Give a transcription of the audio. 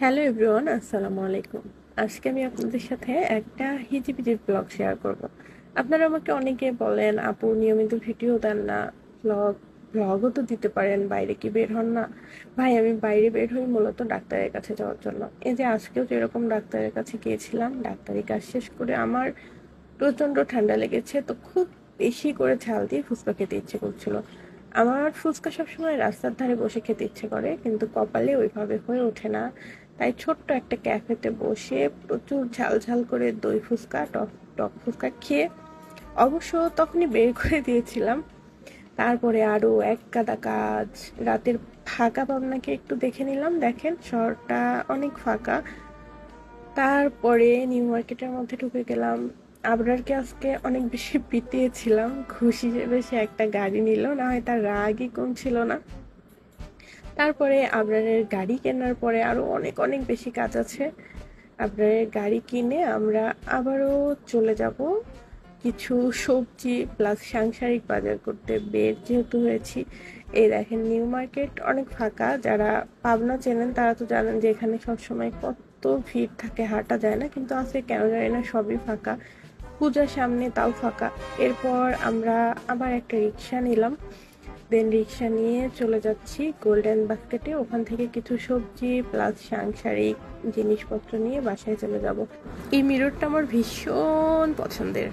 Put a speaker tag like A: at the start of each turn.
A: Hello everyone, আসসালামু আলাইকুম। আজকে আমি আপনাদের সাথে একটা হিজিবিজি ব্লগ শেয়ার করব। আপনারা আমাকে অনেকে বলেন, আপু নিয়মিত ভিডিও দেন না, ব্লগও তো দিতে পারেন, বাইরে কি বের হন না? ভাই, আমি বাইরে বের হই মূলত ডাক্তারের কাছে যাওয়ার জন্য। এই যে আজকেও যেরকম ডাক্তারের কাছে গিয়েছিলাম, ডাক্তারি কাজ শেষ করে আমার প্রচন্ড ঠান্ডা লেগেছে, তো খুব বেশি করে ঝাল দিয়ে ফুচকা খেতে ইচ্ছে করছিল। আমার ফুচকা সবসময় রাস্তার ধারে বসে খেতে ইচ্ছে করে, কিন্তু কপালে ওইভাবে হয়ে ওঠে না। তাই ছোট্ট একটা ক্যাফেতে বসে প্রচুর ঝাল ঝাল করে দই ফুচকা, টক টক ফুচকা খেয়ে অবশ্য তখনই বের করে দিয়েছিলাম। তারপরে আরো এক গাদা কাজ, রাতের ফাঁকা পাবনাকে একটু দেখে নিলাম। দেখেন শহরটা অনেক ফাঁকা। তারপরে নিউ মার্কেটের মধ্যে ঢুকে গেলাম। আবরারকে আজকে অনেক বেশি পিটিয়েছিলাম, খুশি হিসেবে সে একটা গাড়ি নিল, না হয় তার রাগই কম ছিল না। তারপরে আবরারের গাড়ি কেনার পরে আরো অনেক অনেক বেশি কাজ আছে। আবরারের গাড়ি কিনে আমরা আবারও চলে যাব কিছু সবজি প্লাস সাংসারিক বাজার করতে, বের যেহেতু হয়েছি। এই দেখেন নিউ মার্কেট অনেক ফাঁকা, যারা পাবনা চেনেন তারা তো জানেন যে এখানে সবসময় কত ভিড় থাকে, হাঁটা যায় না, কিন্তু আজকে কেন জানি না সবই ফাঁকা। পূজার সামনে তাও ফাঁকা। এরপর আমরা আবার একটা রিক্সা নিলাম, দেন রিক্সা নিয়ে চলে যাচ্ছি গোল্ডেন বাস্কেটে। ওখান থেকে কিছু সবজি প্লাস সাংসারিক জিনিসপত্র নিয়ে বাসায় চলে যাব। এই মিররটা আমার ভীষণ পছন্দের।